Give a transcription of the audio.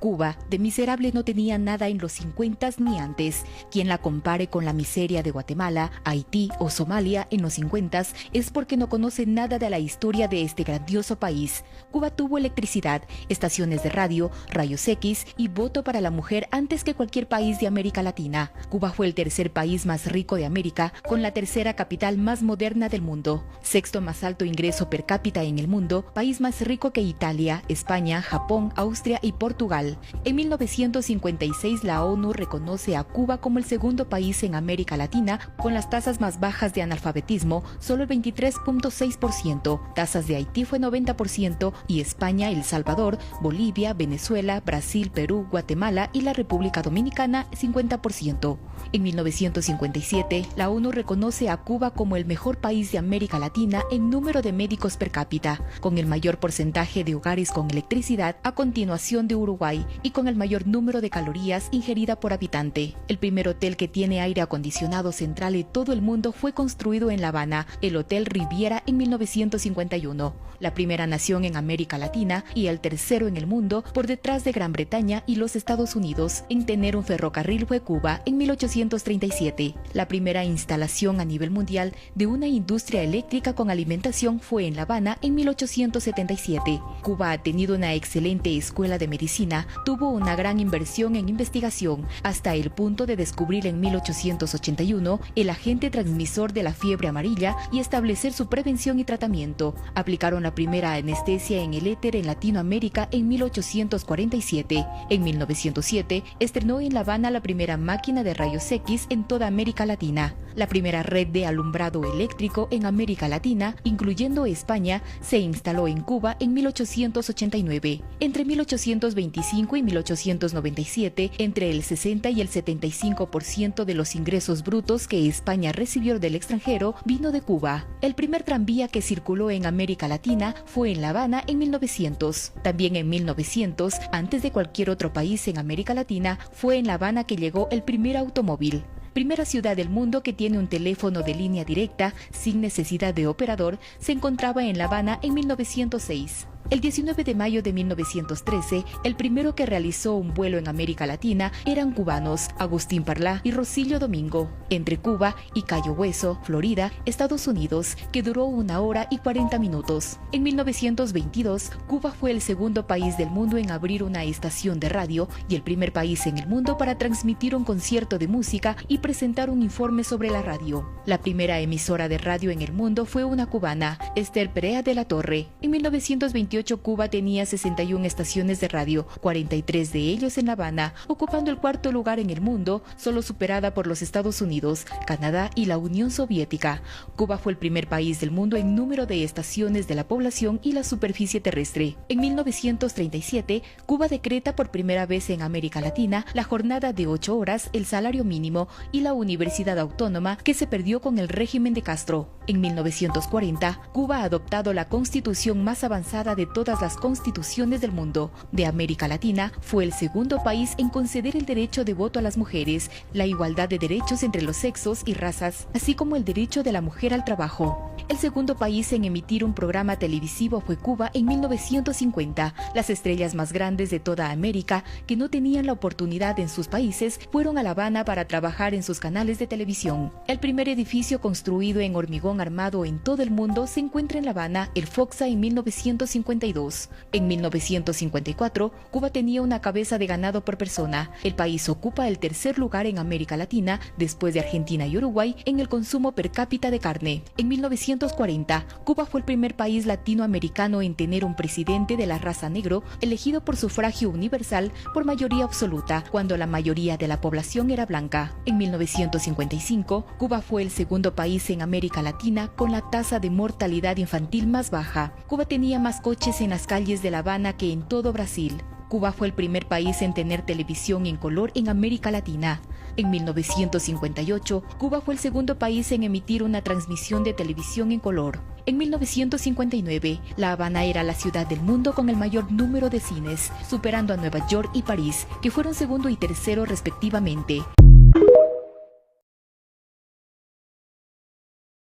Cuba, de miserable no tenía nada en los 50 ni antes. Quien la compare con la miseria de Guatemala, Haití o Somalia en los 50 es porque no conoce nada de la historia de este grandioso país. Cuba tuvo electricidad, estaciones de radio, rayos X y voto para la mujer antes que cualquier país de América Latina. Cuba fue el tercer país más rico de América, con la tercera capital más moderna del mundo, sexto más alto ingreso per cápita en el mundo, país más rico que Italia, España, Japón, Austria y Portugal. En 1956 la ONU reconoce a Cuba como el segundo país en América Latina con las tasas más bajas de analfabetismo, solo el 23.6%, tasas de Haití fue 90% y España, El Salvador, Bolivia, Venezuela, Brasil, Perú, Guatemala y la República Dominicana 50%. En 1957 la ONU reconoce a Cuba como el mejor país de América Latina en número de médicos per cápita, con el mayor porcentaje de hogares con electricidad a continuación de Uruguay y con el mayor número de calorías ingerida por habitante. El primer hotel que tiene aire acondicionado central en todo el mundo fue construido en La Habana, el Hotel Riviera, en 1951. La primera nación en América Latina y el tercero en el mundo, por detrás de Gran Bretaña y los Estados Unidos, en tener un ferrocarril fue Cuba en 1837. La primera instalación a nivel mundial de una industria eléctrica con alimentación fue en La Habana en 1877. Cuba ha tenido una excelente escuela de medicina, tuvo una gran inversión en investigación, hasta el punto de descubrir en 1881 el agente transmisor de la fiebre amarilla y establecer su prevención y tratamiento. Aplicaron la primera anestesia en el éter en Latinoamérica en 1847. En 1907 estrenó en La Habana la primera máquina de rayos X en toda América Latina. La primera red de alumbrado eléctrico en América Latina, incluyendo España, se instaló en Cuba en 1889. Entre 1825 y 1897, entre el 60 y el 75% de los ingresos brutos que España recibió del extranjero vino de Cuba. El primer tranvía que circuló en América Latina fue en La Habana en 1900. También en 1900, antes de cualquier otro país en América Latina, fue en La Habana que llegó el primer automóvil. Primera ciudad del mundo que tiene un teléfono de línea directa sin necesidad de operador, se encontraba en La Habana en 1906. El 19 de mayo de 1913, el primero que realizó un vuelo en América Latina eran cubanos, Agustín Parlá y Rosillo Domingo, entre Cuba y Cayo Hueso, Florida, Estados Unidos, que duró 1 hora y 40 minutos. En 1922, Cuba fue el segundo país del mundo en abrir una estación de radio y el primer país en el mundo para transmitir un concierto de música y presentar un informe sobre la radio. La primera emisora de radio en el mundo fue una cubana, Esther Perea de la Torre. En 1928, Cuba tenía 61 estaciones de radio, 43 de ellos en La Habana, ocupando el cuarto lugar en el mundo, solo superada por los Estados Unidos, Canadá y la Unión Soviética. Cuba fue el primer país del mundo en número de estaciones de la población y la superficie terrestre. En 1937, Cuba decreta por primera vez en América Latina la jornada de 8 horas, el salario mínimo y la universidad autónoma que se perdió con el régimen de Castro. En 1940, Cuba ha adoptado la constitución más avanzada de todas las constituciones del mundo. De América Latina, fue el segundo país en conceder el derecho de voto a las mujeres, la igualdad de derechos entre los sexos y razas, así como el derecho de la mujer al trabajo. El segundo país en emitir un programa televisivo fue Cuba en 1950. Las estrellas más grandes de toda América, que no tenían la oportunidad en sus países, fueron a La Habana para trabajar en sus canales de televisión. El primer edificio construido en hormigón armado en todo el mundo se encuentra en La Habana, el Foxa, en 1952. En 1954, Cuba tenía una cabeza de ganado por persona. El país ocupa el tercer lugar en América Latina, después de Argentina y Uruguay, en el consumo per cápita de carne. En 1940, Cuba fue el primer país latinoamericano en tener un presidente de la raza negro, elegido por sufragio universal por mayoría absoluta, cuando la mayoría de la población era blanca. En 1955, Cuba fue el segundo país en América Latina con la tasa de mortalidad infantil más baja. Cuba tenía más coches en las calles de La Habana que en todo Brasil. Cuba fue el primer país en tener televisión en color en América Latina. En 1958, Cuba fue el segundo país en emitir una transmisión de televisión en color. En 1959, La Habana era la ciudad del mundo con el mayor número de cines, superando a Nueva York y París, que fueron segundo y tercero respectivamente.